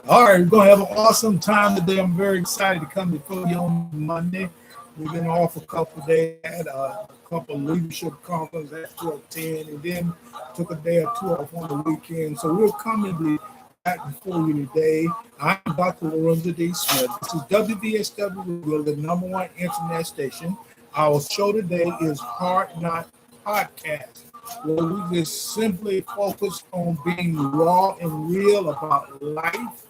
All right, we're going to have an awesome time today. I'm very excited to come before you on Monday. We've been off a couple of days, had a couple of leadership conferences at 12:10, and then took a day or two off on the weekend. So we're coming to be back before you today. I'm Dr. Lorenzo D. Smith. This is WVSW Radio, the number one internet station. Our show today is Hard Not Podcast, where we just simply focus on being raw and real about life.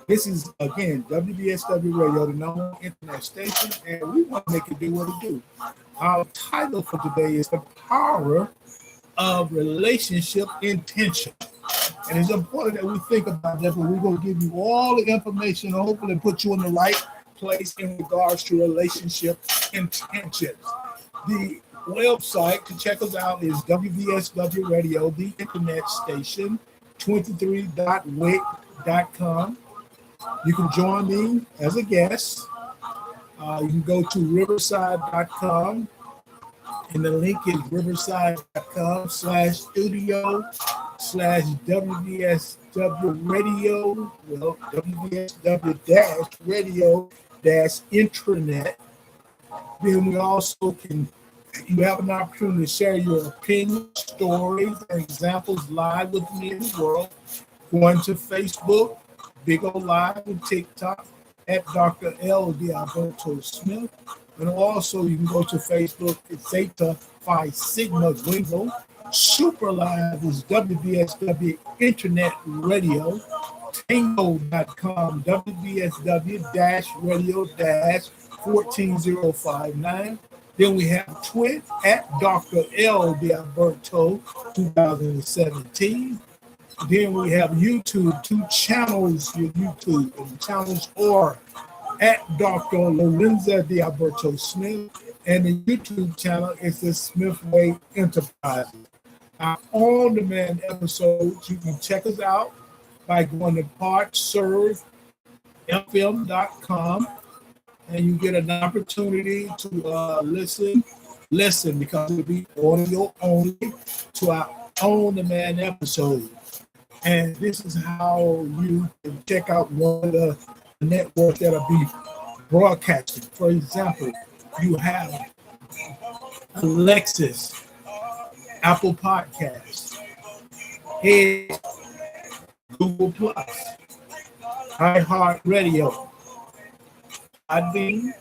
This is, again, WBSW Radio, the number one internet station, and we want to make it do what it do. Our title for today is The Power of Relationship Intention. And it's important that we think about that, but we're going to give you all the information, hopefully put you in the right place in regards to relationship intentions. The website to check us out is WBSW Radio, the internet station, 23.wic.com. You can join me as a guest. You can go to riverside.com, and the link is riverside.com/studio/WVSW radio, well, WVSW-radio-intranet. Then we also can, you have an opportunity to share your opinions, stories, and examples live with me in the world. Going to Facebook, Big O Live, and TikTok at Dr. L. Alberto Smith. And also you can go to Facebook, it's Zeta Phi Sigma Gringo. Super Live is WBSW Internet Radio. Tango.com, WBSW-radio-14059. Then we have Twit at Dr. L. Alberto 2017. Then we have YouTube, two channels for YouTube, and the channels are at Dr. Lorenzo D. Alberto Smith, and the YouTube channel is the Smith Way Enterprises. Our on-demand episodes, you can check us out by going to podservefm.com, and you get an opportunity to listen because it'll be audio only to our on-demand episodes. And this is how you can check out one of the networks that'll be broadcasting. For example, you have Alexis, Apple Podcasts, Edge, Google Plus, iHeartRadio, Podbean,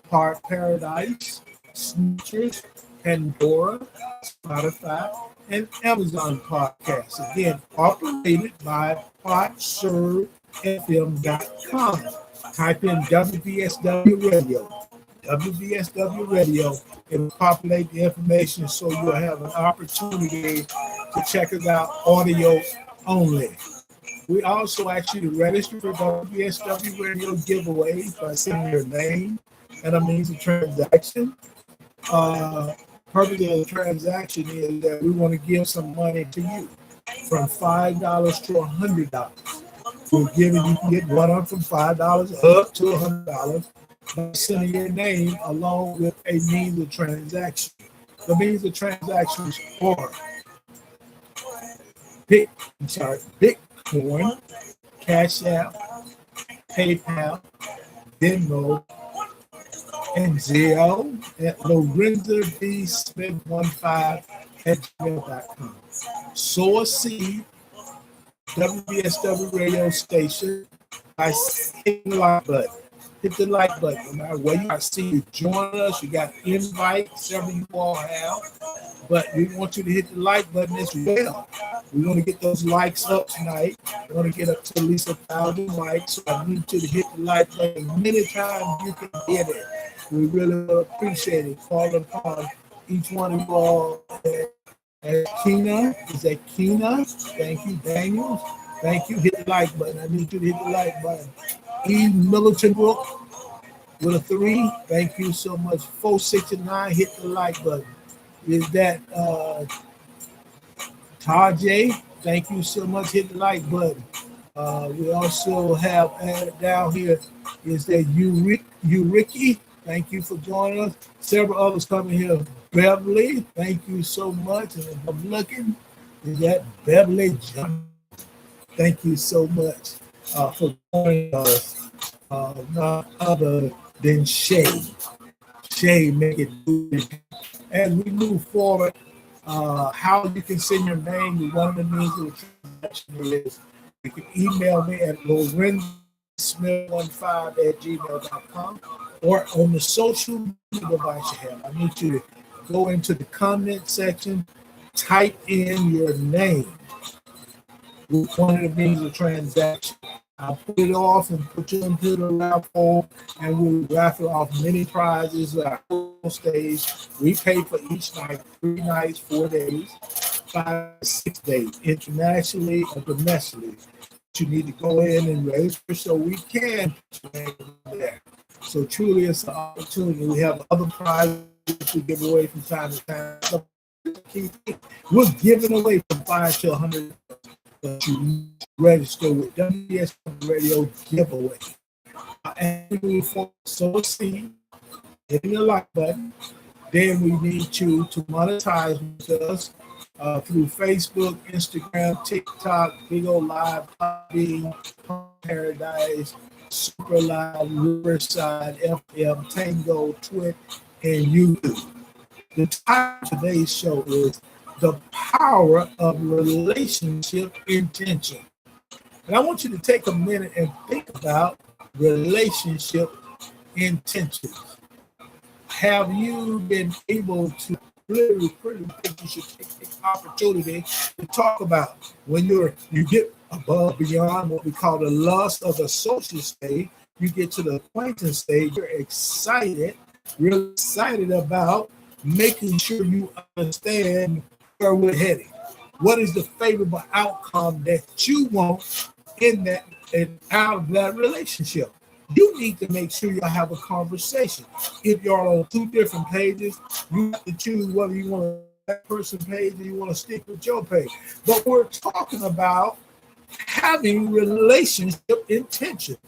Park Paradise, Sneakers, Pandora, Spotify, and Amazon Podcasts. Again, operated by podservefm.com. Type in WBSW Radio. WBSW Radio. It will populate the information so you'll have an opportunity to check us out audio only. We also ask you to register for WBSW Radio giveaway by sending your name and a means of transaction. Purpose of the transaction is that we want to give some money to you, from $5 to $100. We're giving, you can get one up from $5 up to $100 by sending your name along with a means of transaction. The means of transactions are Bitcoin, Cash App, PayPal, Venmo, and Zelle at Lorenzo D. Smith 15@gmail.com. Sow a seed, WBSW radio station, by hitting the like button. Hit the like button. No matter where you are, see you join us. You got invites, several you all have, but we want you to hit the like button as well. We want to get those likes up tonight. We want to get up to at least 1,000 likes. So I need you to hit the like button many times you can hit it. We really appreciate it. Call upon each one of you all. And Kina, is that Kina? Thank you, Daniel. Thank you. Hit the like button. I need you to hit the like button. E. Militant Brook with a 3. Thank you so much. 469, hit the like button. Is that Tajay? Thank you so much. Hit the like button. We also have added down here is that Euriki. Thank you for joining us. Several others coming here. Beverly, thank you so much. And if I'm looking, is that Beverly Johnson? Thank you so much for joining us. Not other than Shay. Shay, make it good. As we move forward, how you can send your name, one of the means of the transaction is you can email me at lorenzsmith15@gmail.com or on the social media device you have. I need you to go into the comment section, type in your name with one of the means of transaction. I'll put it off and put you into the raffle, and we'll raffle off many prizes at our stage. We pay for each night, 3 nights, 4 days, 5, 6 days, internationally or domestically. You need to go in and register so we can there. So truly, it's an opportunity. We have other prizes we give away from time to time. We're giving away from 5 to 100. But you register with WS Radio giveaway. And we so see, hitting the like button. Then we need you to monetize with us through Facebook, Instagram, TikTok, Big O Live, Podbean, Paradise, Super Live, Riverside, FM, Tango, Twit, and YouTube. The title of today's show is The Power of Relationship Intention. And I want you to take a minute and think about relationship intentions. Have you been able to really think you should take the opportunity to talk about when you get above beyond what we call the lust of the social stage, you get to the acquaintance stage, you're excited, really excited about making sure you understand where we're heading. What is the favorable outcome that you want in that and out of that relationship? You need to make sure you have a conversation. If you're on 2 different pages, you have to choose whether you want that person page or you want to stick with your page. But we're talking about having relationship intention.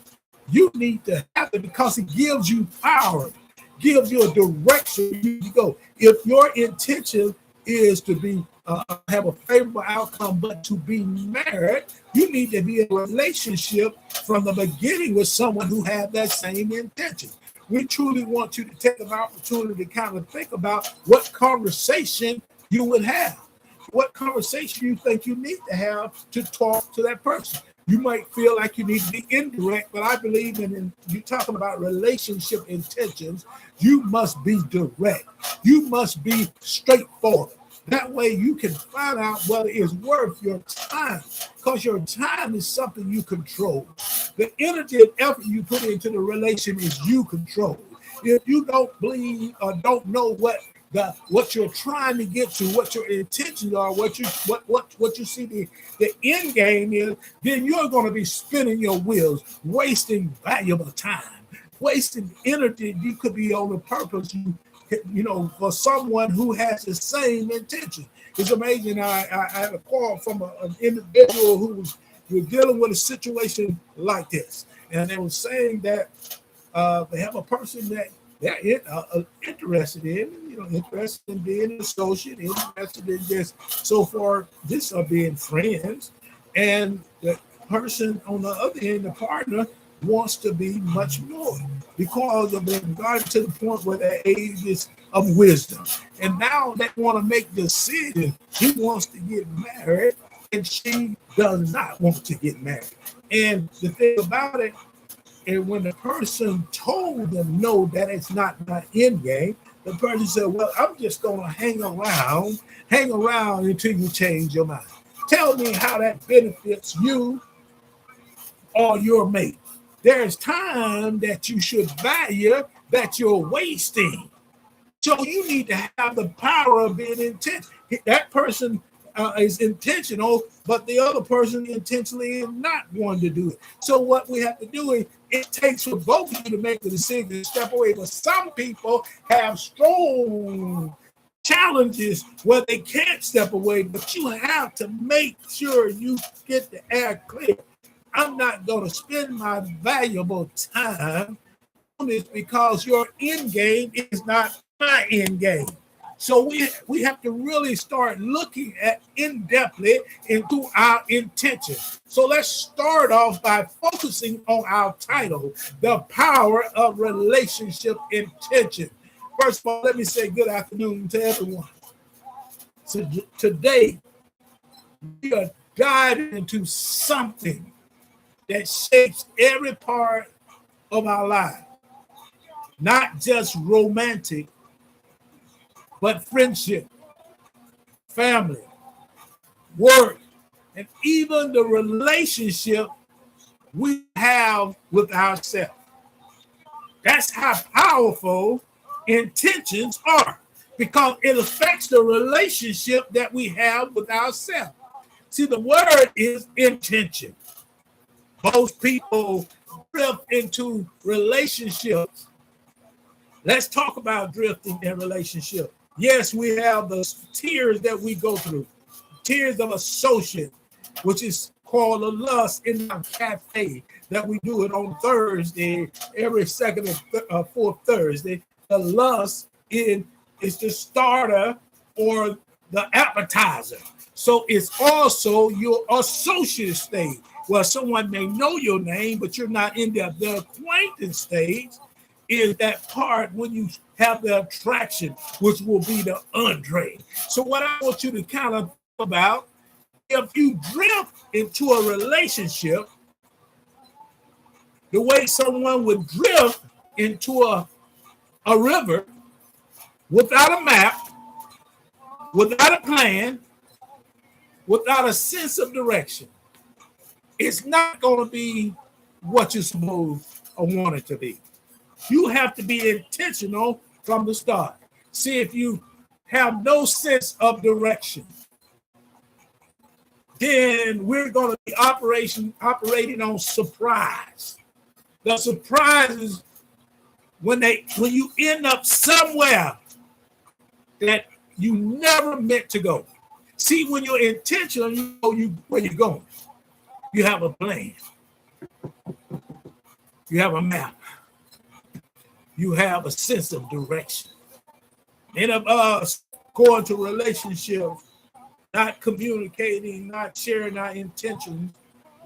You need to have it because it gives you power, gives you a direction you need to go. If your intention is to be have a favorable outcome, but to be married, you need to be in a relationship from the beginning with someone who has that same intention. We truly want you to take an opportunity to kind of think about what conversation you would have, what conversation you think you need to have to talk to that person. You might feel like you need to be indirect, but I believe in you talking about relationship intentions, you must be direct. You must be straightforward. That way you can find out whether it's worth your time, because your time is something you control. The energy and effort you put into the relation is you control. If you don't believe or don't know what you're trying to get to, what your intentions are, what you see the end game is, then you're going to be spinning your wheels, wasting valuable time, wasting energy. You could be on the purpose for someone who has the same intention. It's amazing. I had a call from an individual who was dealing with a situation like this, and they were saying that they have a person that they're interested in being an associate, interested in just so far this are being friends, and the person on the other end, the partner, wants to be much more because of they've gotten to the point where their age is of wisdom. And now they want to make decisions. He wants to get married and she does not want to get married. And the thing about it, and when the person told them no, that it's not my end game, the person said, well, I'm just going to hang around until you change your mind. Tell me how that benefits you or your mate. There's time that you should value that you're wasting. So you need to have the power of being intentional. That person is intentional, but the other person intentionally is not going to do it. So what we have to do is it takes for both of you to make the decision to step away. But some people have strong challenges where they can't step away, but you have to make sure you get the air clear. I'm not going to spend my valuable time on this because your end game is not my end game. So we have to really start looking at in-depthly into our intention. So let's start off by focusing on our title, The Power of Relationship Intention. First of all, let me say good afternoon to everyone. So today, we are diving into something that shapes every part of our life, not just romantic, but friendship, family, work, and even the relationship we have with ourselves. That's how powerful intentions are, because it affects the relationship that we have with ourselves. See, the word is intention. Most people drift into relationships. Let's talk about drifting in relationship. Yes, we have the tears that we go through, tears of associate, which is called a lust in our cafe that we do it on Thursday, every second and fourth Thursday. The lust is the starter or the appetizer. So it's also your associate stage, where someone may know your name, but you're not in there. The acquaintance stage is that part when you have the attraction, which will be the entree. So what I want you to kind of think about, if you drift into a relationship, the way someone would drift into a river without a map, without a plan, without a sense of direction, it's not going to be what you're supposed or want it to be. You have to be intentional from the start. See, if you have no sense of direction, then we're going to be operating on surprise. The surprise is when you end up somewhere that you never meant to go. See, when you're intentional, you know where you're going. You have a plan. You have a map. You have a sense of direction. And of us going to relationships, not communicating, not sharing our intentions,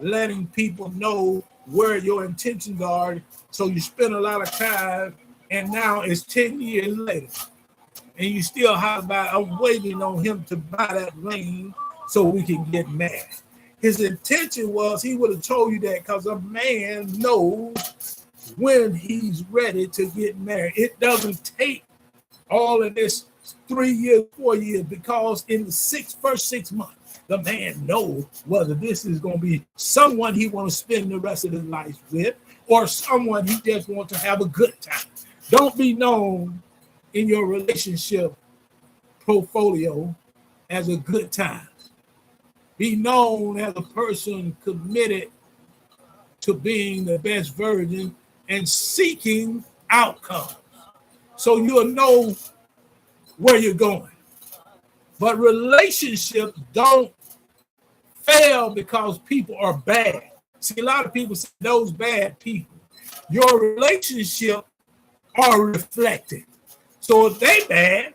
letting people know where your intentions are. So you spend a lot of time, and now it's 10 years later, and you still have about, I'm waiting on him to buy that ring so we can get married. His intention was he would have told you that because a man knows when he's ready to get married. It doesn't take all of this 3 years, 4 years, because in the first 6 months, the man knows whether this is going to be someone he wants to spend the rest of his life with or someone he just wants to have a good time. Don't be known in your relationship portfolio as a good time. Be known as a person committed to being the best version and seeking outcomes. So you'll know where you're going. But relationships don't fail because people are bad. See, a lot of people say those bad people. Your relationship are reflected. So if they bad,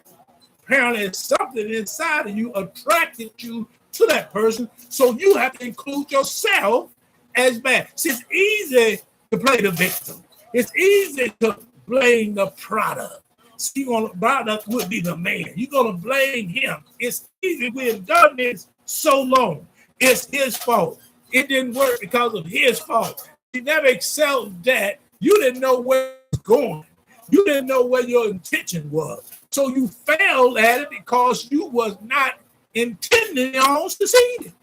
apparently something inside of you attracted you to that person. So you have to include yourself as bad. See, it's easy to play the victim. It's easy to blame the product. So you're going to, product would be the man. You're going to blame him. It's easy. We have done this so long. It's his fault. It didn't work because of his fault. He never excelled that. You didn't know where it was going. You didn't know where your intention was. So you failed at it because you was not intending on succeeding.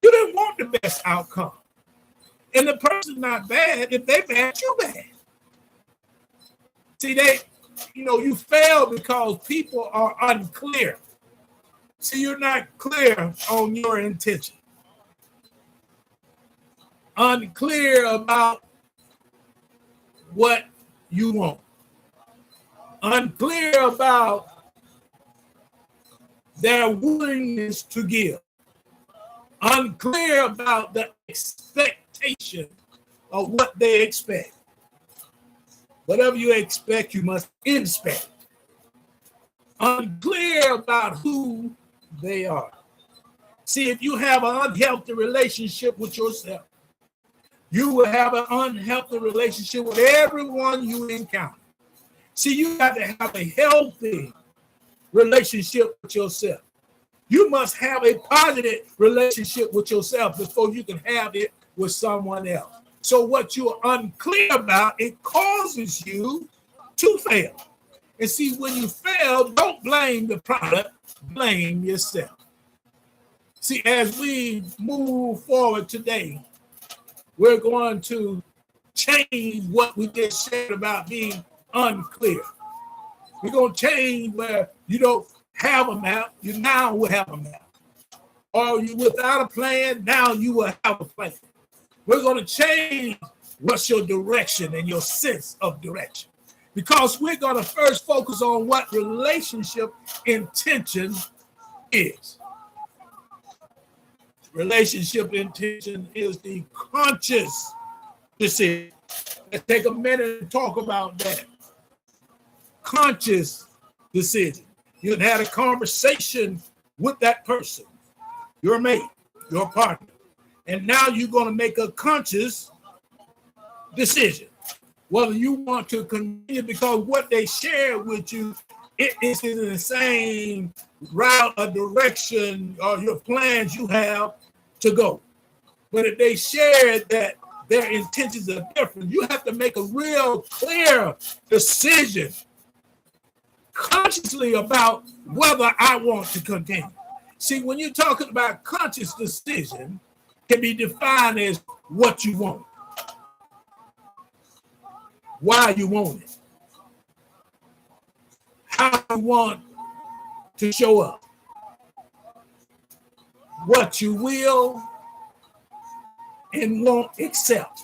You didn't want the best outcome. And the person's not bad. If they bad, you bad. See, you fail because people are unclear. See, you're not clear on your intention. Unclear about what you want. Unclear about their willingness to give. Unclear about the expectation of what they expect. Whatever you expect, you must inspect. Unclear about who they are. See, if you have an unhealthy relationship with yourself, you will have an unhealthy relationship with everyone you encounter. See, you got to have a healthy relationship with yourself. You must have a positive relationship with yourself before you can have it with someone else. So what you're unclear about, it causes you to fail. And see, when you fail, don't blame the product, blame yourself. See, as we move forward today, we're going to change what we just said about being unclear. We're going to change where you don't have a map, you now will have a map. Or you without a plan, now you will have a plan. We're going to change what's your direction and your sense of direction. Because we're going to first focus on what relationship intention is. Relationship intention is the conscious decision. Let's take a minute and talk about that. Conscious decision. You had a conversation with that person, your mate, your partner, and now you're going to make a conscious decision whether you want to continue, because what they share with you, it is in the same route or direction or your plans you have to go. But if they share that their intentions are different, you have to make a real clear decision consciously about whether I want to continue. See, when you're talking about conscious decision, can be defined as what you want, why you want it, how you want to show up, what you will and won't accept,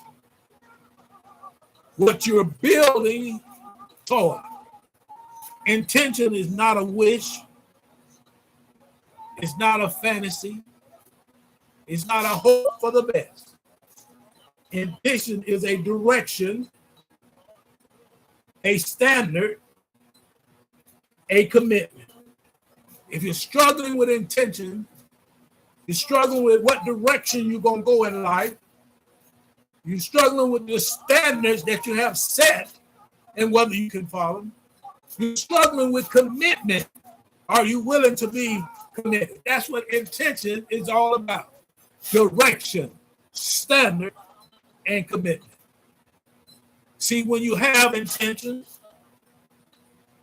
what you're building toward. Intention is not a wish. It's not a fantasy. It's not a hope for the best. Intention is a direction, a standard, a commitment. If you're struggling with intention, you're struggling with what direction you're going to go in life, you're struggling with the standards that you have set and whether you can follow them. You're struggling with commitment. Are you willing to be committed? That's what intention is all about. Direction, standard, and commitment. See, when you have intentions,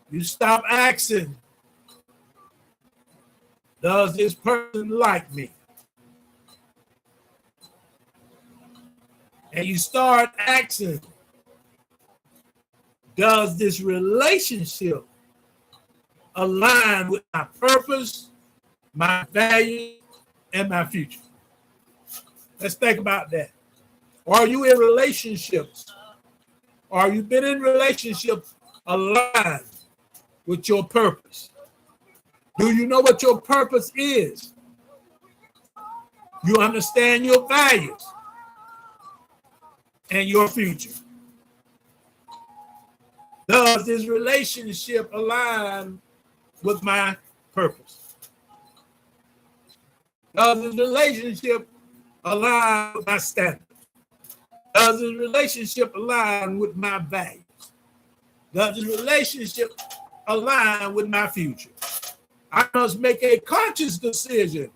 you stop asking, does this person like me? And you start asking, does this relationship align with my purpose, my value, and my future? Let's think about that. Are you in relationships? Are you been in relationships aligned with your purpose? Do you know what your purpose is? You understand your values and your future. Does this relationship align with my purpose? Does this relationship align with my standards? Does this relationship align with my values? Does this relationship align with my future? I must make a conscious decision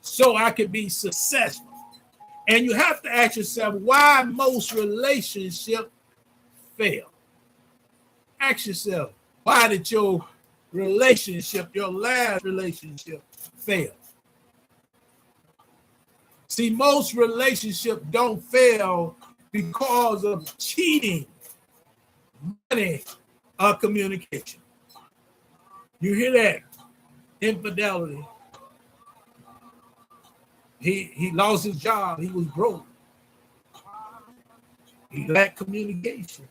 so I can be successful. And you have to ask yourself why most relationships fail. Ask yourself, why did your relationship, your last relationship, fail? See, most relationships don't fail because of cheating, money of communication. You hear that? Infidelity. He lost his job. He was broke. He lacked communication.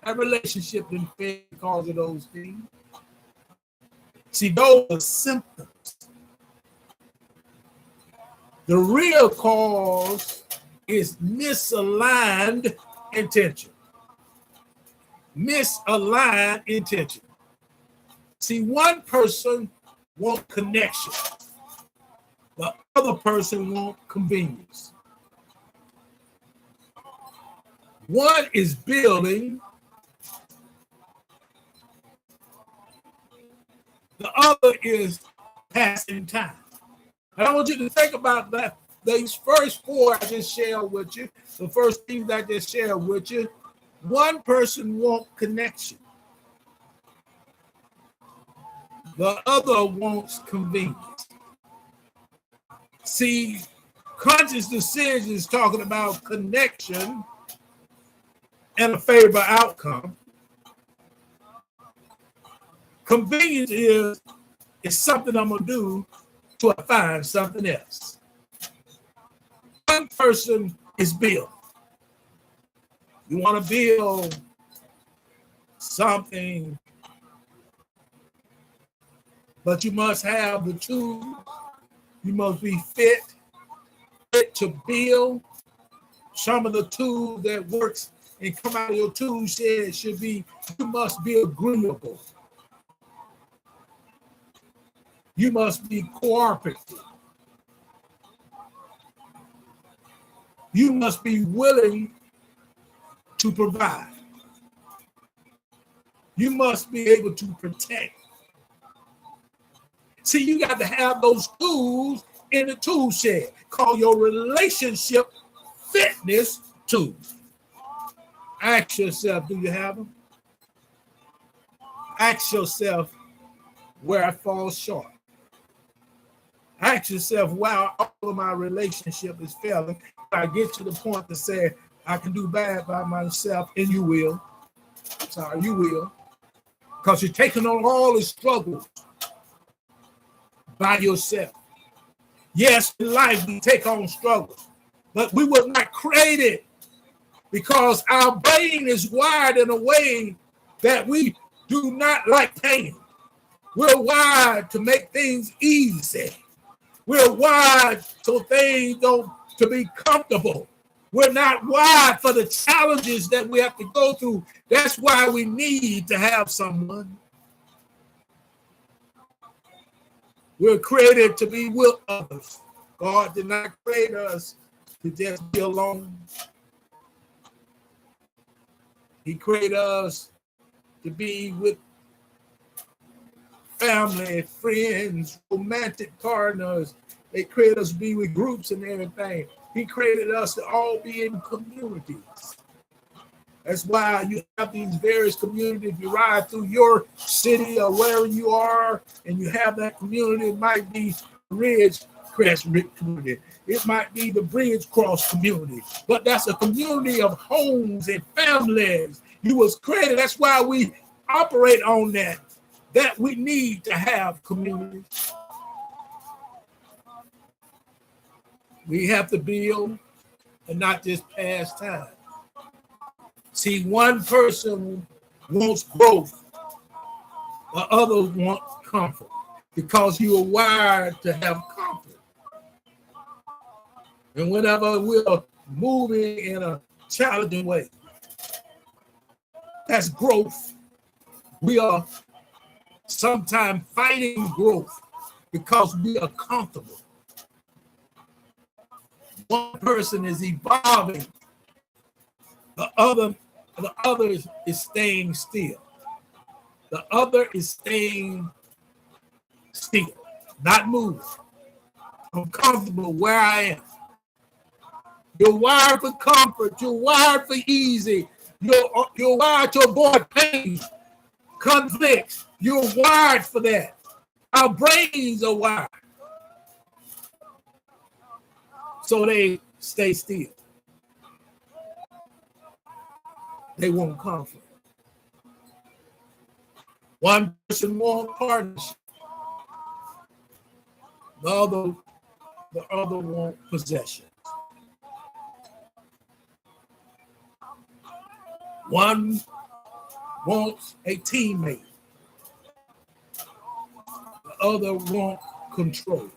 That relationship didn't fail because of those things. See, those are symptoms. The real cause is misaligned intention. Misaligned intention. See, one person wants connection. The other person wants convenience. One is building. The other is passing time. And I want you to think about that. These first four I just shared with you, the first things I just shared with you, one person wants connection. The other wants convenience. See, conscious decision is talking about connection and a favorable outcome. Convenience is something I'm going to do to find something else. One person is build. You want to build something, but you must have the tools. You must be fit to build. Some of the tools that works and come out of your tool shed should be, you must be agreeable. You must be cooperative. You must be willing to provide. You must be able to protect. See, you got to have those tools in the tool shed. Call your relationship fitness tools. Ask yourself, do you have them? Ask yourself where I fall short. Ask yourself, wow, all of my relationship is failing. I get to the point to say, I can do bad by myself, and you will. Sorry, you will. Because you're taking on all the struggles by yourself. Yes, in life we take on struggles, but we were not created because our brain is wired in a way that we do not like pain. We're wired to make things easy. We're wired so things don't to be comfortable. We're not wired for the challenges that we have to go through. That's why we need to have someone. We're created to be with others. God did not create us to just be alone. He created us to be with family, friends, romantic partners. They created us to be with groups and everything. He created us to all be in communities. That's why you have these various communities. You ride through your city or wherever you are, and you have that community. It might be Ridgecrest community. It might be the Bridge Cross community. But that's a community of homes and families. You was created. That's why we operate on that. That we need to have communities. We have to build and not just pass time. See, one person wants growth, the other wants comfort because you are wired to have comfort. And whenever we're moving in a challenging way, that's growth. We are sometimes fighting growth because we are comfortable. One person is evolving, the other is staying still. The other is staying still, not moving. I'm comfortable where I am. You're wired for comfort. You're wired for easy. You're wired to avoid pain, conflicts. You're wired for that. Our brains are wired. So they stay still. They want comfort. One person wants partnership. The other wants possession. One wants a teammate. The other wants control.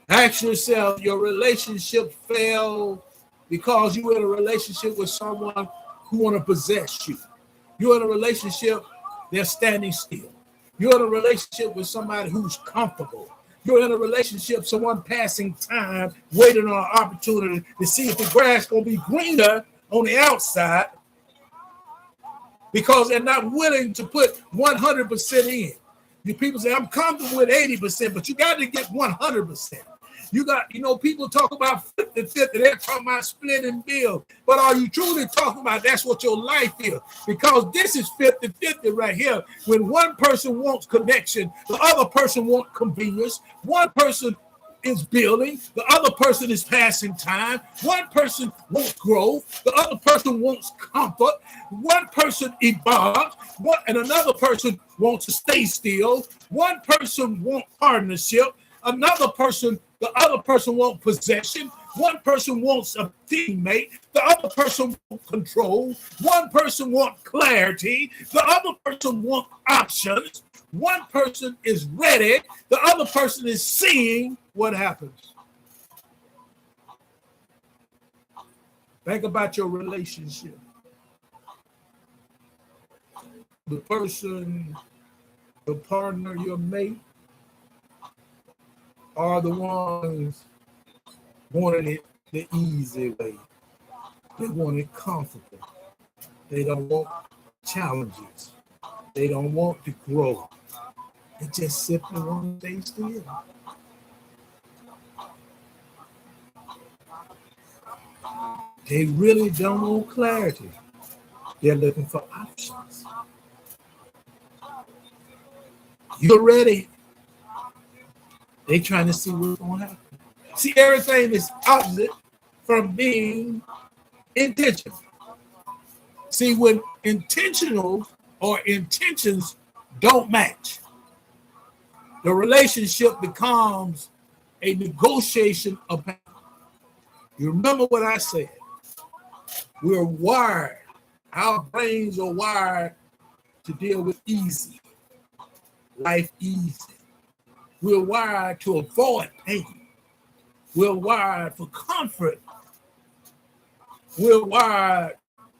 Ask yourself, your relationship failed because you're in a relationship with someone who want to possess you. You're in a relationship, they're standing still. You're in a relationship with somebody who's comfortable. You're in a relationship, someone passing time, waiting on an opportunity to see if the grass going to be greener on the outside because they're not willing to put 100% in. You people say, I'm comfortable with 80%, but you got to get 100%. You got, people talk about 50-50, they're talking about splitting bills. But are you truly talking about that's what your life is? Because this is 50-50 right here. When one person wants connection, the other person wants convenience. One person is building, the other person is passing time. One person wants growth, the other person wants comfort. One person evolves, and another person wants to stay still. One person wants partnership, the other person wants possession. One person wants a teammate. The other person wants control. One person wants clarity. The other person wants options. One person is ready. The other person is seeing what happens. Think about your relationship. The person, the partner, your mate, are the ones wanting it the easy way. They want it comfortable. They don't want challenges. They don't want to grow. They just simply want to stay still. They really don't want clarity. They're looking for options. You're ready. They're trying to see what's going to happen. See, everything is opposite from being intentional. See, when intentional or intentions don't match, the relationship becomes a negotiation of power. You remember what I said? We're wired. Our brains are wired to deal with easy, life easy. We're wired to avoid pain. We're wired for comfort. We're wired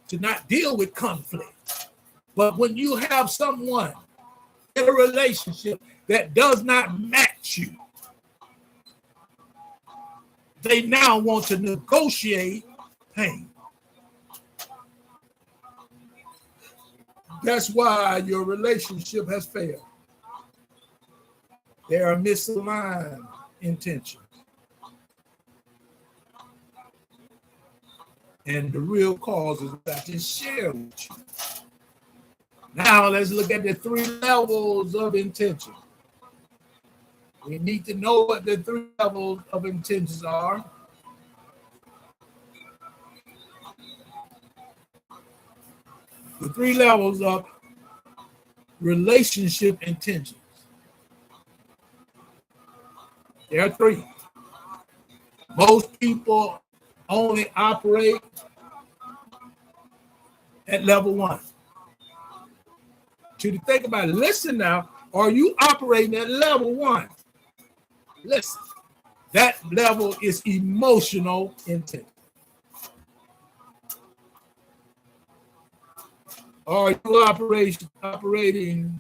to not deal with conflict. But when you have someone in a relationship that does not match you, they now want to negotiate pain. That's why your relationship has failed. There are misaligned intentions. And the real cause is what I just shared with you. Now let's look at the 3 levels of intention. We need to know what the 3 levels of intentions are. The 3 levels of relationship intentions. There are 3. Most people only operate at level 1. To think about it, listen now, are you operating at level 1? Listen, that level is emotional intent. Are you operating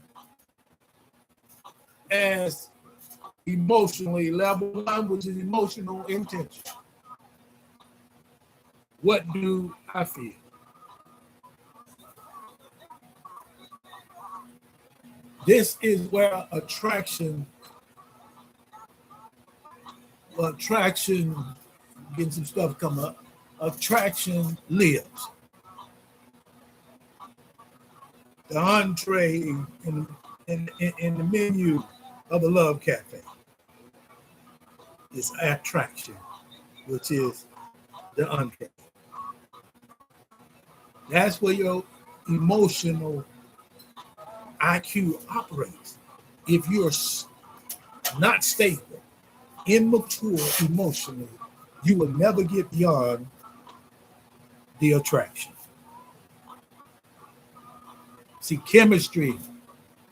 as emotionally level 1, which is emotional intention? What do I feel? This is where attraction, getting some stuff come up, attraction lives. The entree in the menu of the Love Cafe is attraction, which is the entree. That's where your emotional IQ operates. If you're not stable, immature emotionally, you will never get beyond the attraction. See, chemistry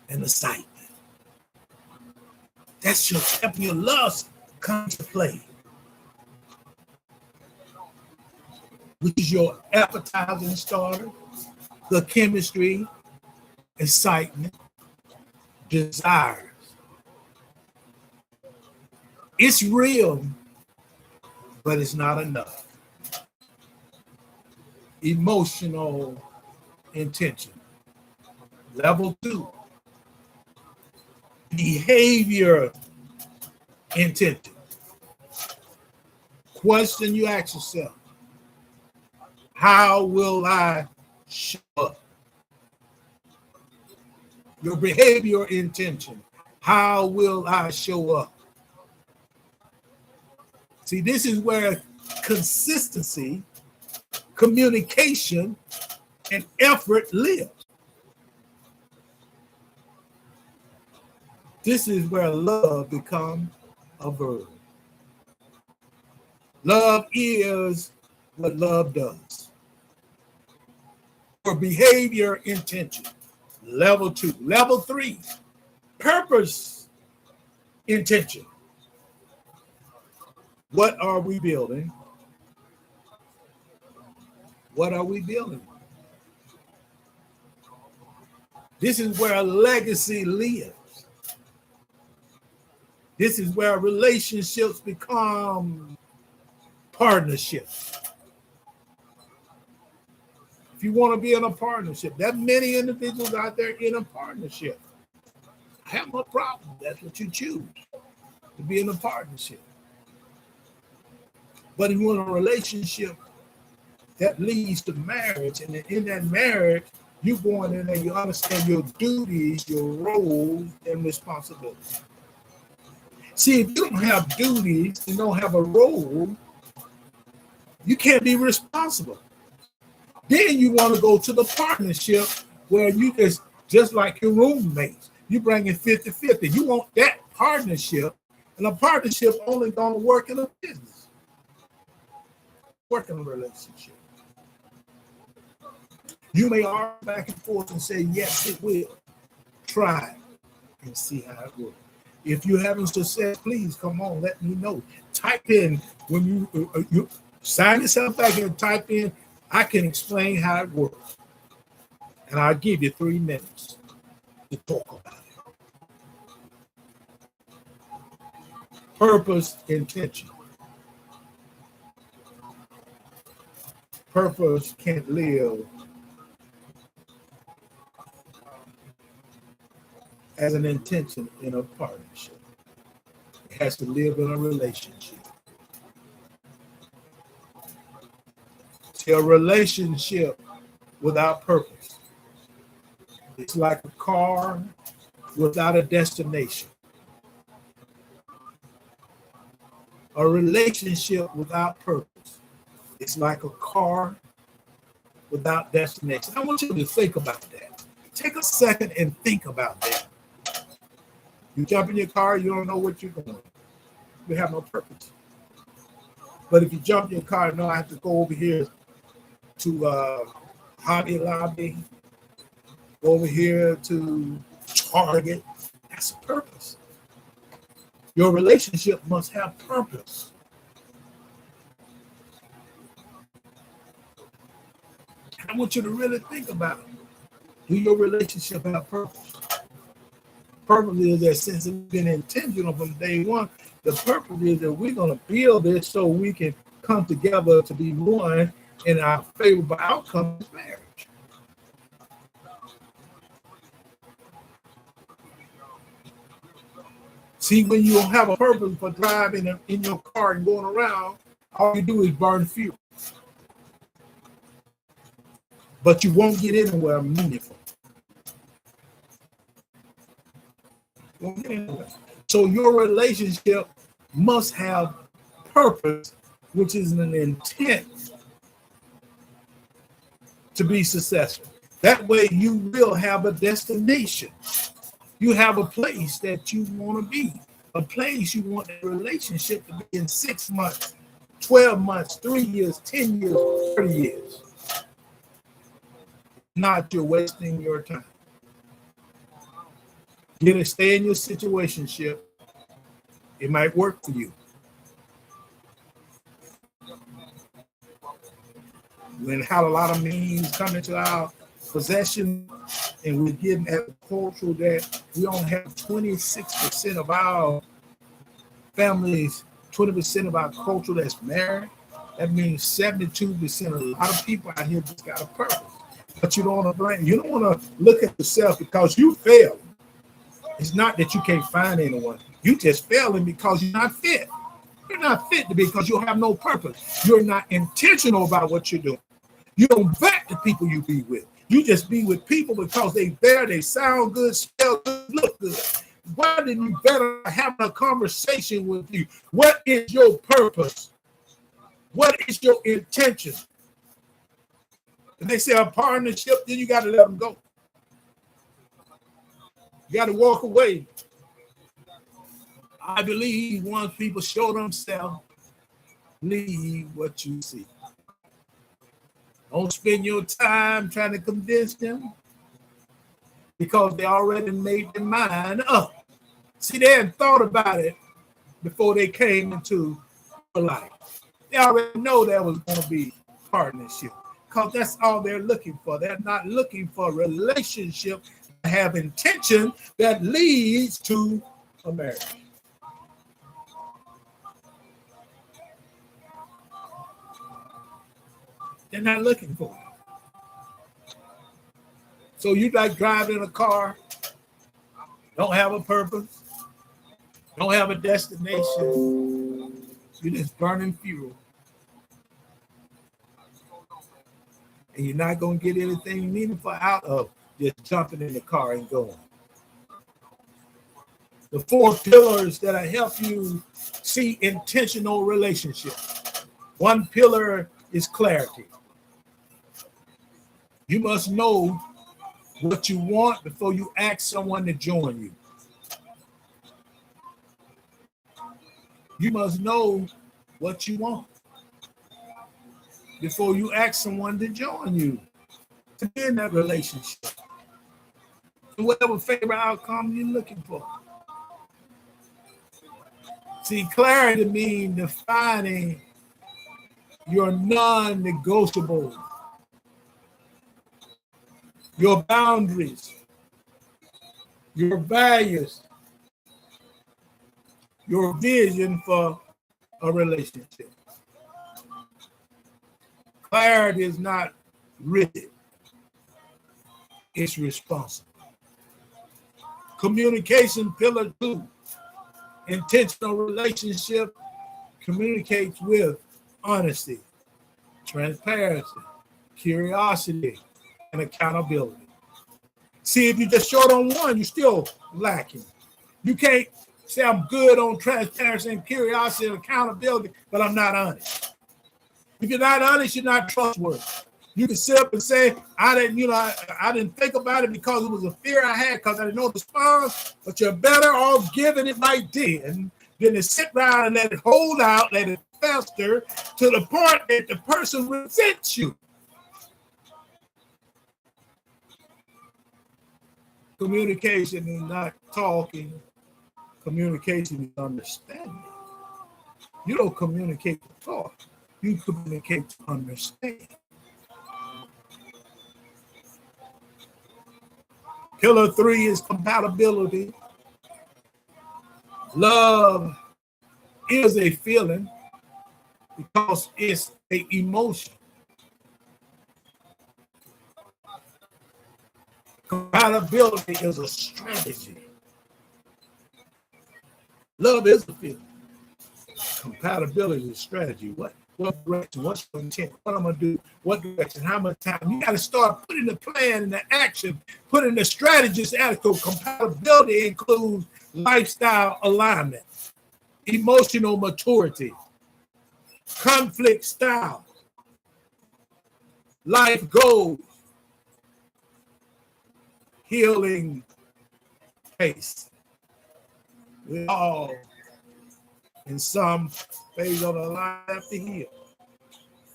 and excitement. That's just helping your lust come to play, which is your appetizing starter, the chemistry, excitement, desires. It's real, but it's not enough. Emotional intention. Level 2, behavior intention. Question you ask yourself: how will I show up? Your behavior intention. How will I show up? See, this is where consistency, communication, and effort live. This is where love becomes a verb. Love is what love does. For behavior intention, level 2. Level 3, purpose intention. What are we building? What are we building? This is where a legacy lives. This is where relationships become partnerships. If you want to be in a partnership, there are many individuals out there in a partnership. I have no problem. That's what you choose, to be in a partnership. But if you want a relationship that leads to marriage, and in that marriage, you go in there, you understand your duties, your roles, and responsibilities. See, if you don't have duties, you don't have a role, you can't be responsible. Then you want to go to the partnership where you just like your roommates, you bring in 50-50. You want that partnership, and a partnership only going to work in a business, work in a relationship. You may argue back and forth and say, yes, it will. Try and see how it works. If you're having success, please come on, let me know. Type in, when you sign yourself back here, type in, I can explain how it works. And I'll give you 3 minutes to talk about it. Purpose, intention. Purpose can't live as an intention in a partnership. It has to live in a relationship. See, a relationship without purpose, it's like a car without a destination. A relationship without purpose, it's like a car without destination. I want you to think about that. Take a second and think about that. You jump in your car, you don't know what you're going. You have no purpose. But if you jump in your car, you know I have to go over here to Hobby Lobby, go over here to Target. That's a purpose. Your relationship must have purpose. I want you to really think about it. Do your relationship have purpose? Purpose is that since it's been intentional from day one, the purpose is that we're going to build this so we can come together to be one, and our favorable outcome is marriage. See, when you don't have a purpose for driving in your car and going around, all you do is burn fuel. But you won't get anywhere meaningful. So your relationship must have purpose, which is an intent to be successful. That way you will have a destination. You have a place that you want to be, a place you want a relationship to be in 6 months, 12 months, 3 years, 10 years, 30 years. Not you're wasting your time. You're going to stay in your situationship. It might work for you. We had a lot of means come into our possession, and we're getting at the culture that we only have 26% of our families, 20% of our culture that's married. That means 72% of a lot of people out here just got a purpose. But you don't want to blame. You don't want to look at yourself because you failed. It's not that you can't find anyone. You just failing because you're not fit. You're not fit to be because you have no purpose. You're not intentional about what you're doing. You don't vet the people you be with. You just be with people because they there, they sound good, smell good, look good. Why didn't you better have a conversation with you? What is your purpose? What is your intention? If they say a partnership, then you got to let them go. You got to walk away. I believe once people show themselves, leave what you see. Don't spend your time trying to convince them because they already made their mind up. See, they hadn't thought about it before they came into life. They already know there was going to be partnership because that's all they're looking for. They're not looking for a relationship that have intention that leads to a marriage. They're not looking for it. So you like driving a car, don't have a purpose, don't have a destination, you're just burning fuel. And you're not going to get anything meaningful out of just jumping in the car and going. The 4 pillars that help you see intentional relationships. 1 pillar is clarity. You must know what you want before you ask someone to join you. You must know what you want before you ask someone to join you to be in that relationship. And whatever favorite outcome you're looking for. See, clarity means defining your non-negotiables, your boundaries, your values, your vision for a relationship. Clarity is not rigid, it's responsible. Communication, pillar 2, intentional relationship communicates with honesty, transparency, curiosity, and accountability. See, if you're just short on one, you're still lacking. You can't say I'm good on transparency and curiosity and accountability, but I'm not honest. If you're not honest, you're not trustworthy. You can sit up and say, I didn't think about it because it was a fear I had because I didn't know the response, but you're better off giving it right then than to sit around and let it hold out, let it fester to the point that the person resents you. Communication is not talking. Communication is understanding. You don't communicate to talk. You communicate to understand. Pillar 3 is compatibility. Love is a feeling because it's an emotion. Compatibility is a strategy. Love is a feeling. Compatibility is a strategy. What direction? What's your intent? What I'm gonna do? What direction? How much time? You got to start putting the plan and the action, putting the strategies out. Compatibility includes lifestyle alignment, emotional maturity, conflict style, Life goes healing pace. We all, in some phase of our life, have to heal.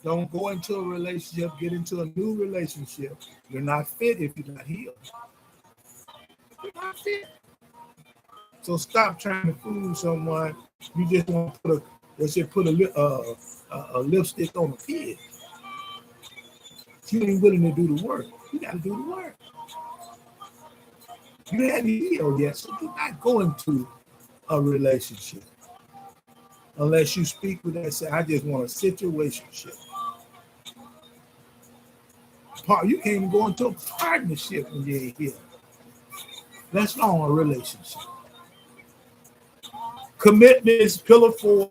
Don't go into a relationship, get into a new relationship. You're not fit if you're not healed. You're not fit. So stop trying to fool someone. You just want to put a lipstick on a pig. You ain't willing to do the work. You got to do the work. You haven't healed yet, so do not go into a relationship unless you speak with that and say, I just want a situationship. You can't even go into a partnership when you ain't healed. That's not a relationship. Commitment is pillar 4.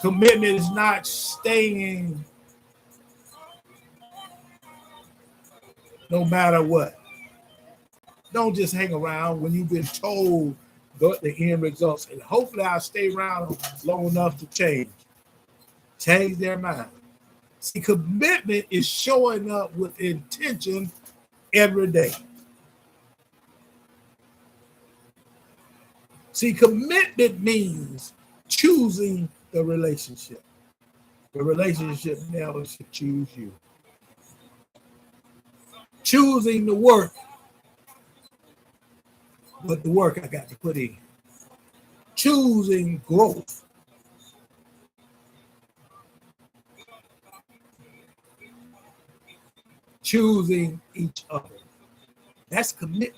Commitment is not staying no matter what. Don't just hang around when you've been told the end results. And hopefully I'll stay around long enough to change their mind. See, commitment is showing up with intention every day. See, commitment means choosing the relationship. The relationship never should choose you. Choosing the work. But the work I got to put in. Choosing growth. Choosing each other. That's commitment.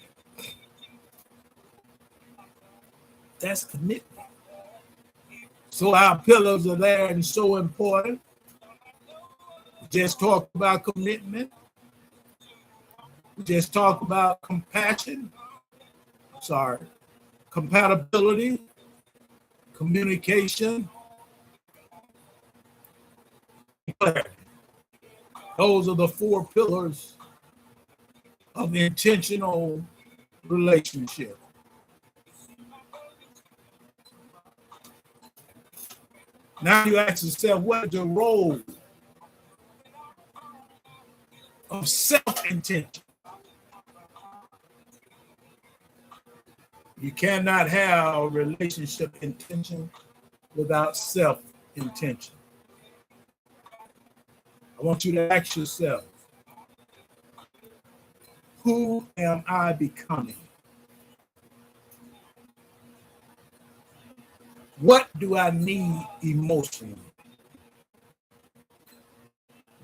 That's commitment. So our pillars are there and so important. We just talked about commitment. We just talked about compassion. Compatibility, communication, clarity. Those are the 4 pillars of the intentional relationship. Now you ask yourself, what is the role of self-intention? You cannot have a relationship intention without self-intention. I want you to ask yourself, who am I becoming? What do I need emotionally?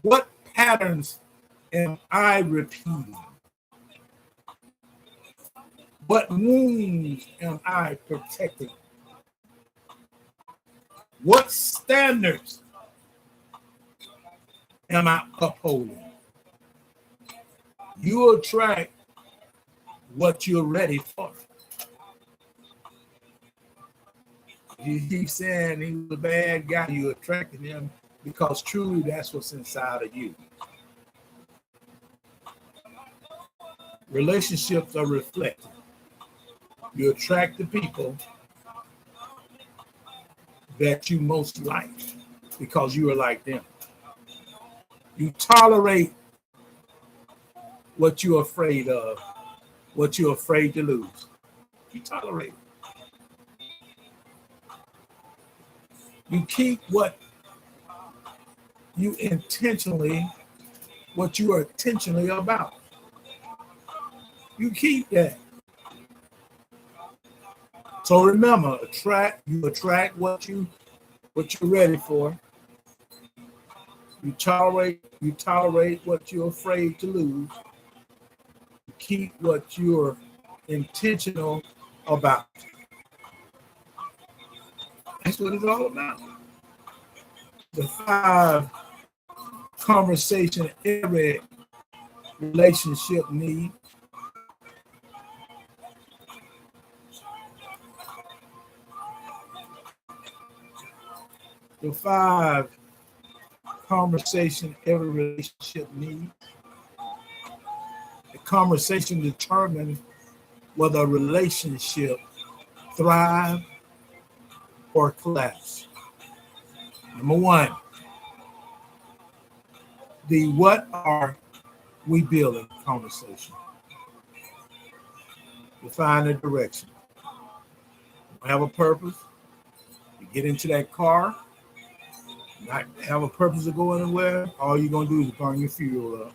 What patterns am I repeating? What wounds am I protecting? What standards am I upholding? You attract what you're ready for. You keep saying he was a bad guy, you attracted him because truly that's what's inside of you. Relationships are reflective. You attract the people that you most like because you are like them. You tolerate what you're afraid of, what you're afraid to lose. You tolerate it. You keep what you are intentionally about. You keep that. So remember, you attract what you're ready for. You tolerate what you're afraid to lose. You keep what you're intentional about. That's what it's all about. The 5 conversations every relationship needs. The 5 conversations every relationship needs. The conversation determines whether a relationship thrives or collapse. Number 1, the what are we building conversation. Define the direction. Have a purpose. You get into that car, not have a purpose to go anywhere, all you're going to do is burn your fuel up.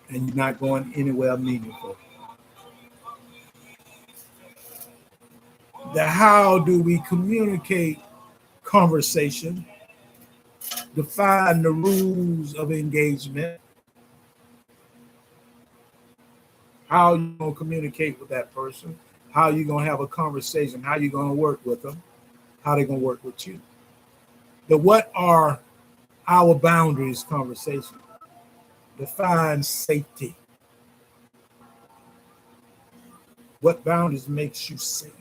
And you're not going anywhere meaningful. The how do we communicate conversation, define the rules of engagement, how you going to communicate with that person, how you going to have a conversation, how you going to work with them, how they going to work with you. The what are our boundaries conversation. Define safety. What boundaries makes you safe?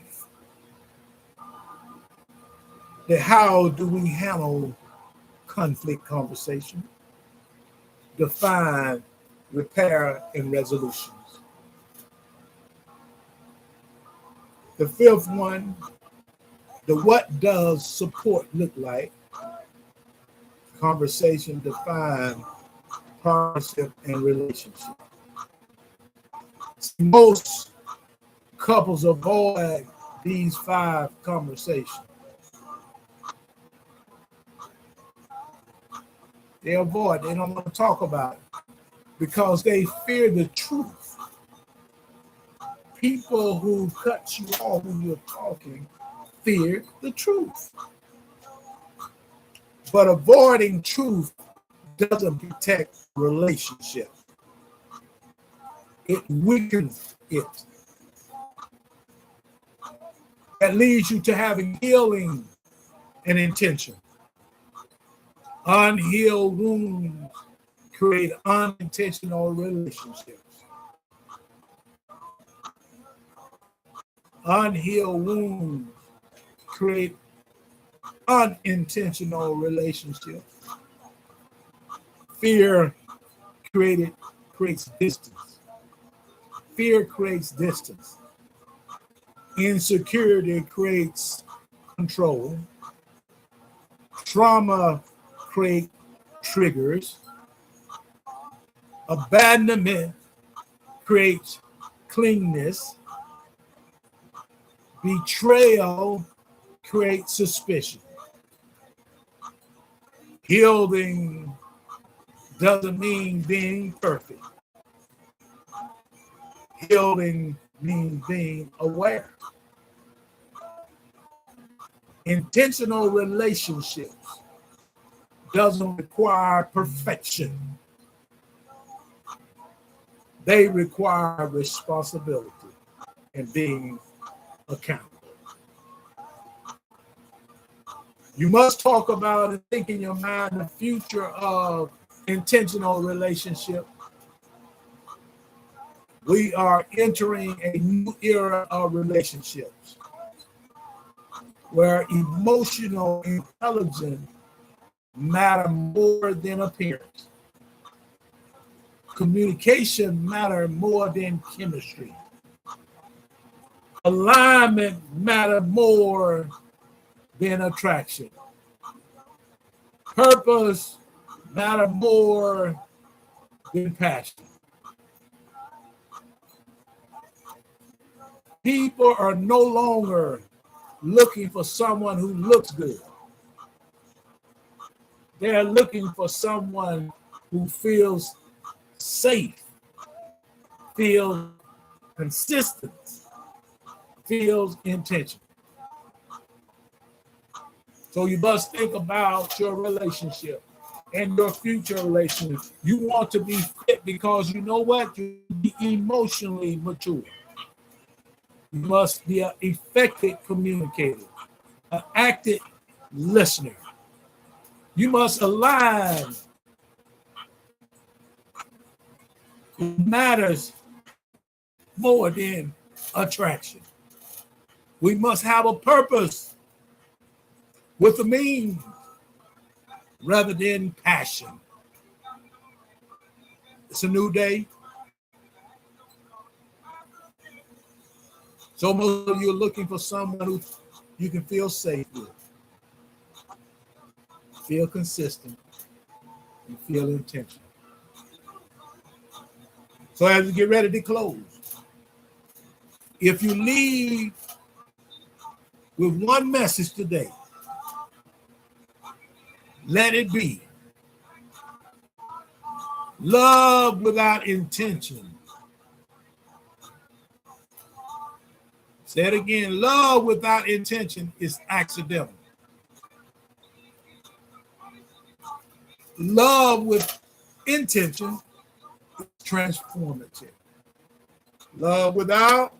The how do we handle conflict conversation? Define repair and resolutions. The fifth one, the what does support look like? Conversation, define partnership and relationship. Most couples avoid these 5 conversations. They avoid, they don't want to talk about it because they fear the truth. People who cut you off when you're talking fear the truth. But avoiding truth doesn't protect relationship. It weakens it. That leads you to having healing and intention. Unhealed wounds create unintentional relationships. Unhealed wounds create unintentional relationships. Fear creates distance. Fear creates distance. Insecurity creates control. Trauma creates triggers. Abandonment creates clinginess. Betrayal creates suspicion. Healing doesn't mean being perfect. Healing means being aware. Intentional relationships doesn't require perfection. They require responsibility and being accountable. You must talk about and think in your mind the future of intentional relationship. We are entering a new era of relationships where emotional intelligence matter more than appearance. Communication matter more than chemistry. Alignment matter more than attraction. Purpose matter more than passion. People are no longer looking for someone who looks good. They're looking for someone who feels safe, feels consistent, feels intentional. So you must think about your relationship and your future relationship. You want to be fit because you know what? You be emotionally mature. You must be an effective communicator, an active listener. You must align. It matters more than attraction. We must have a purpose with a means rather than passion. It's a new day. So most of you are looking for someone who you can feel safe with, feel consistent, You feel intentional. So as we get ready to close, if you leave with one message today, let it be love without intention. Say it again. Love without intention is accidental. Love with intention is transformative. Love without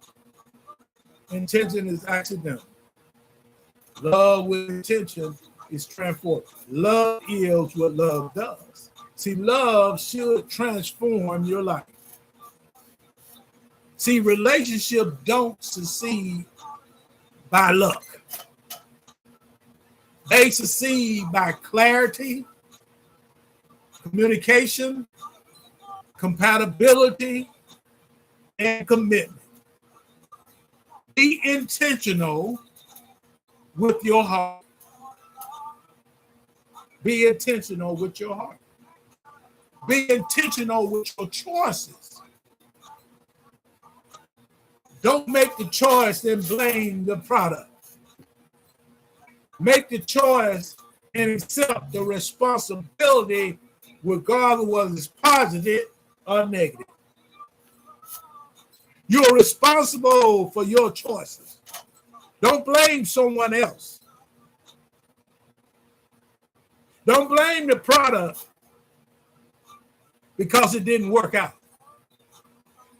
intention is accidental. Love with intention is transformative. Love is what love does. See, love should transform your life. See, relationships don't succeed by luck. They succeed by clarity, communication, compatibility, and commitment. Be intentional with your heart. Be intentional with your heart. Be intentional with your choices. Don't make the choice and blame the product. Make the choice and accept the responsibility regardless of whether it's positive or negative. You're responsible for your choices. Don't blame someone else. Don't blame the product because it didn't work out.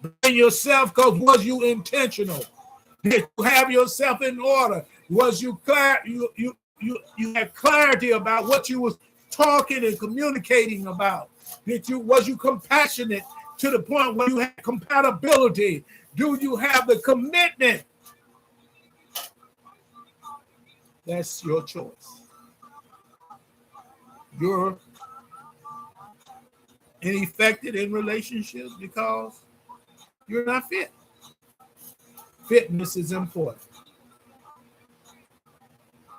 Blame yourself because was you intentional? Did you have yourself in order? Was you clear? You had clarity about what you was talking and communicating about? Was you compassionate to the point where you had compatibility? Do you have the commitment? That's your choice. You're ineffective in relationships because you're not fit. Fitness is important.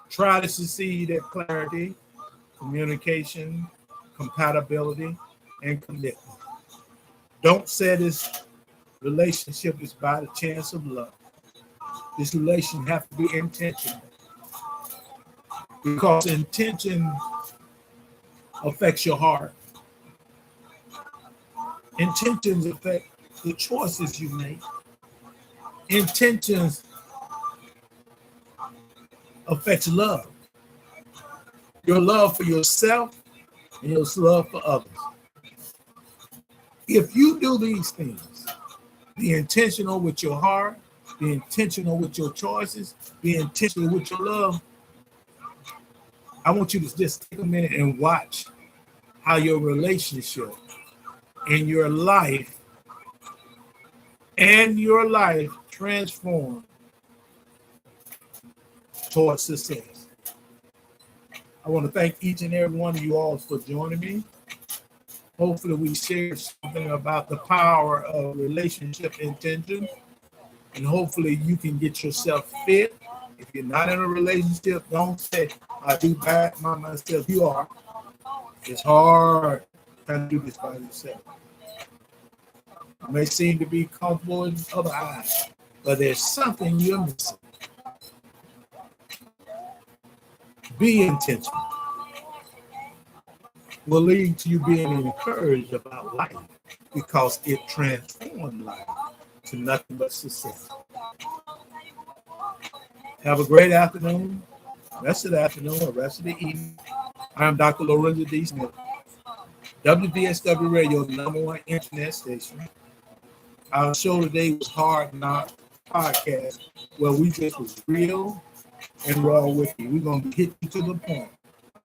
Try to succeed at clarity, communication, compatibility, and commitment. Don't say this relationship is by the chance of love. This relation has to be intentional. Because intention affects your heart. Intentions affect the choices you make. Intentions affects love. Your love for yourself and your love for others. If you do these things, be intentional with your heart, be intentional with your choices, be intentional with your love, I want you to just take a minute and watch how your relationship and your life transform towards success. I want to thank each and every one of you all for joining me. Hopefully we shared something about the power of relationship intention, and hopefully you can get yourself fit. If you're not in a relationship, don't say, I do bad by myself. You are. It's hard trying to do this by yourself. You may seem to be comfortable in other eyes, but there's something you're missing. Be intentional. Will lead to you being encouraged about life because it transforms life to nothing but success. Have a great afternoon, rest of the afternoon or rest of the evening. I'm Dr. Lorenzo D. Smith, WVSW Radio, the #1 internet station. Our show today was Hard Knock Podcast, where we just was real and raw with you. We're going to hit you to the point.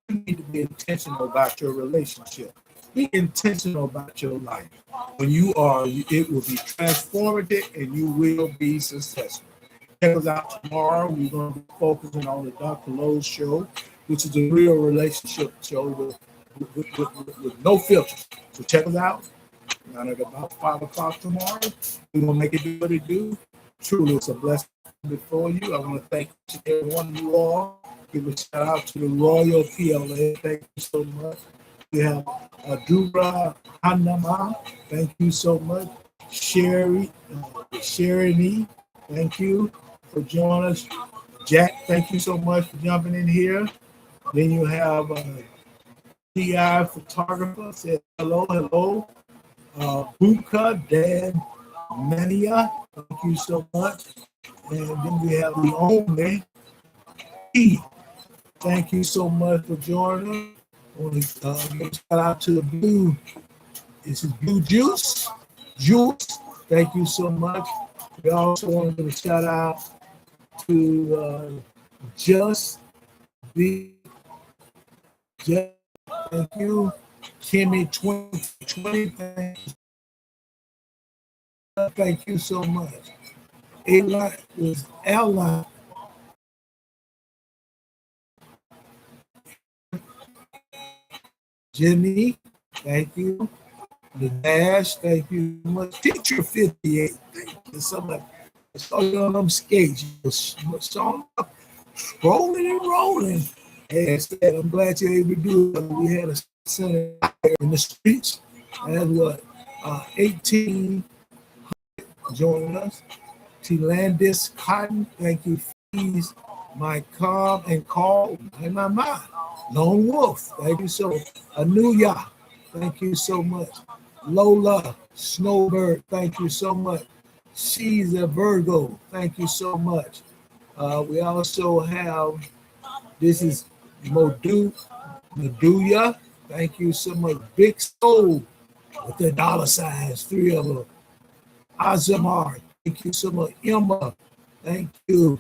You need to be intentional about your relationship. Be intentional about your life. When you are, it will be transformative and you will be successful. Check us out tomorrow. We're going to be focusing on the Dr. Lowe's show, which is a real relationship show with no filter. So check us out. At about 5 o'clock tomorrow. We're going to make it do what it do. Truly, it's a blessing before you. I want to thank each and every one of you all. Give a shout out to the Royal PLA. Thank you so much. We have Dura Hanama. Thank you so much. Sherry, thank you for joining us. Jack, thank you so much for jumping in here. Then you have TI photographer said hello. Buka Dan Mania, thank you so much. And then we have the only E. Thank you so much for joining. I want to give a shout out to the blue. This is Blue Juice. Thank you so much. We also want to give a shout out to Just Be. Thank you. Kimmy 2020. Thank you so much. Eli is Ella. Jimmy, thank you. The Dash, thank you so much. Teacher 58, thank you so much. I saw you on them skates. Rolling and rolling. Hey, I said, I'm glad you're able to do it. We had a center in the streets. And what? 18 joining us. Tilandis Cotton, thank you. Please, my calm and call in my mind. Lone Wolf, thank you so much. Anuya, thank you so much. Lola Snowbird, thank you so much. She's a Virgo, thank you so much. We also have, this is Meduya, thank you so much. Big Soul with the dollar signs, 3 of them. Azamar, thank you so much. Emma, thank you.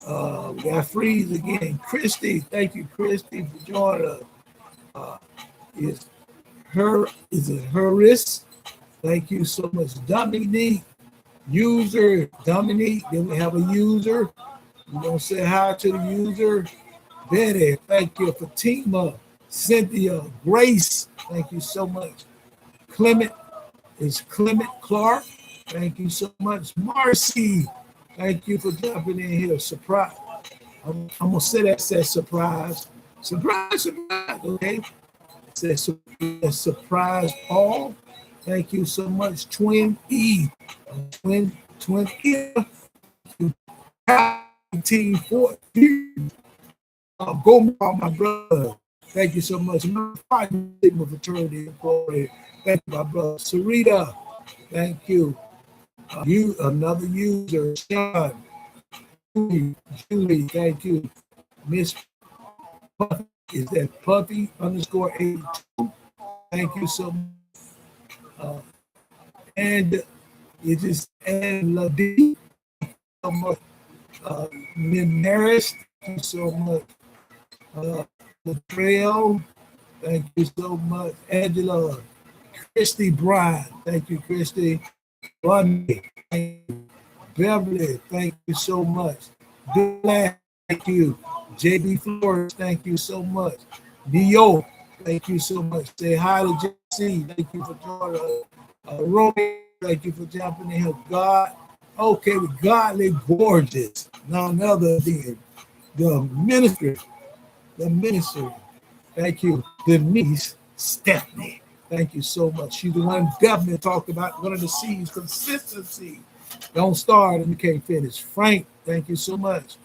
We got Freeze again. Christy, thank you, Christy, for joining us. Is it Harris? Thank you so much. Dominique, user, Dominique. Then we have a user. We're going to say hi to the user. Betty, thank you. Fatima, Cynthia, Grace, thank you so much. Clement Clark, thank you so much. Marcy, thank you for jumping in here. Surprise. I'm going to say that says surprise. Surprise, okay? It says surprise, Paul. Thank you so much. Twin E. Twin E. Team 14. Go, my brother. Thank you so much. Sigma fraternity employee. Thank you, my brother. Sarita, thank you. Another user, Sean. Julie, thank you. Miss Puffy, is that Puffy _82? Thank you so much. And it is and Ladi, so much. Minaris, thank you so much. Latrell, thank you so much. Angela, Christy Bryan, thank you, Christy. Bunny, thank you. Beverly, thank you so much. Dylan, thank you. JB Flores, thank you so much. Dio, thank you so much. Say hi to JC, thank you for joining us. Romy, thank you for jumping in here. God, okay, godly gorgeous. None other than the ministry. Thank you. Denise Stephanie, thank you so much. She's the one definitely talked about one of the C's, consistency. Don't start and you can't finish. Frank, thank you so much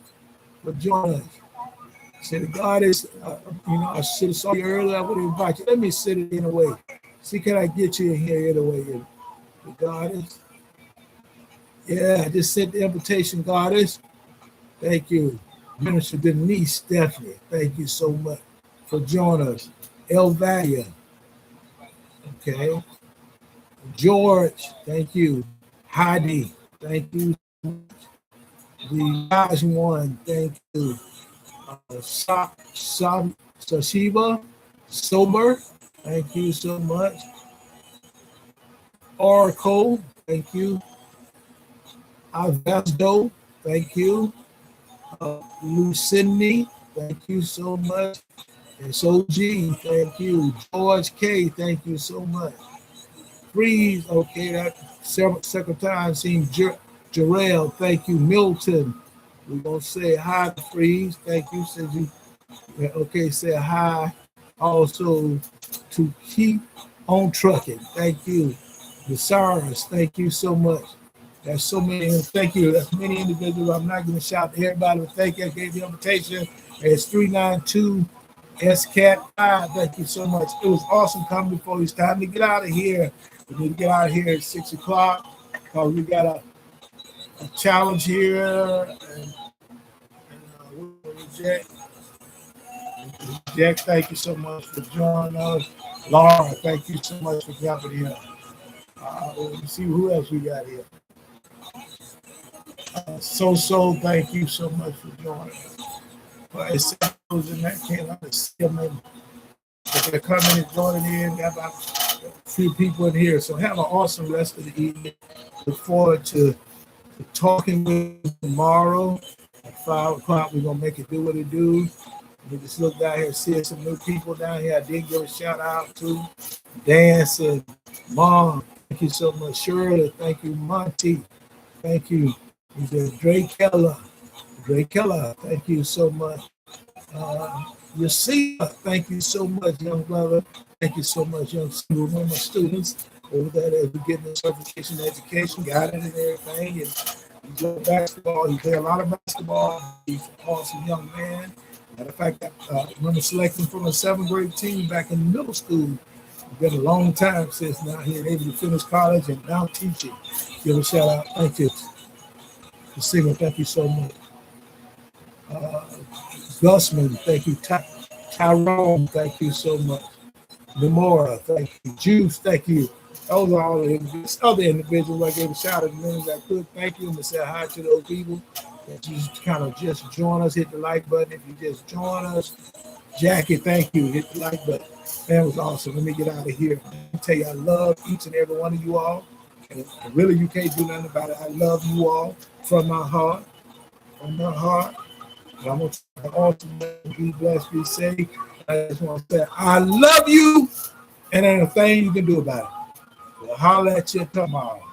for joining us. Said God is, I should have saw you earlier. I would invite you. Let me sit it in a way. See, can I get you in here in a way? The Goddess. Yeah, I just sent the invitation, Goddess. Thank you. Minister Denise Stephanie, thank you so much for joining us. Elvalia, okay. George, thank you. Heidi, thank you so much. The last one, thank you. Sashiba, Sober, thank you so much. Oracle, thank you. Avasdo, thank you. Lucindy, thank you so much. SOG, thank you. George K, thank you so much. Freeze, okay, that second time seen Jarrell, thank you. Milton, we're gonna say hi to Freeze, thank you. Said you, okay, say hi also to keep on trucking. Thank you. Visaris, thank you so much. There's so many, thank you. There's many individuals. I'm not going to shout to everybody, but thank you. I gave the invitation. It's 392 SCAT 5. Thank you so much. It was awesome coming before it's time to get out of here. We need to get out of here at 6 o'clock because we got a challenge here. Jack, Jack, thank you so much for joining us. Laura, thank you so much for jumping here. Let me see who else we got here. So, thank you so much for joining us. But it's those in that can't understand them. But they're coming and joining in. Got about a few people in here. So have an awesome rest of the evening. Look forward to talking with you tomorrow at 5 o'clock. We're gonna make it do what it do. We just look down here, see some new people down here. I did give a shout out to Dance and Mom. Thank you so much, Shirley. Thank you, Monty. Thank you, Drake Keller. Drake Keller, thank you so much. Yasiva, thank you so much, young brother. Thank you so much, young student. One of my students over there that we getting the certification education, got it and everything. And he played basketball. He played a lot of basketball. He's an awesome young man. Matter of fact, I remember selecting from a 7th grade team back in middle school. It's been a long time since now here, able to finish college and now teaching. Give a shout out. Thank you. Yasiva, thank you so much. Gusman, thank you. Tyrone, thank you so much. Demora, thank you. Juice, thank you. Those are all the other individuals I gave a shout out to them as I could. Thank you and to say hi to those people that you kind of just join us. Hit the like button if you just join us. Jackie, thank you. Hit the like button. That was awesome. Let me get out of here. Let me tell you, I love each and every one of you all. And really, you can't do nothing about it. I love you all from my heart. From my heart. And I'm going to say awesome. Be blessed, be safe. I just want to say, I love you. And ain't a thing you can do about it. We'll holler at you tomorrow.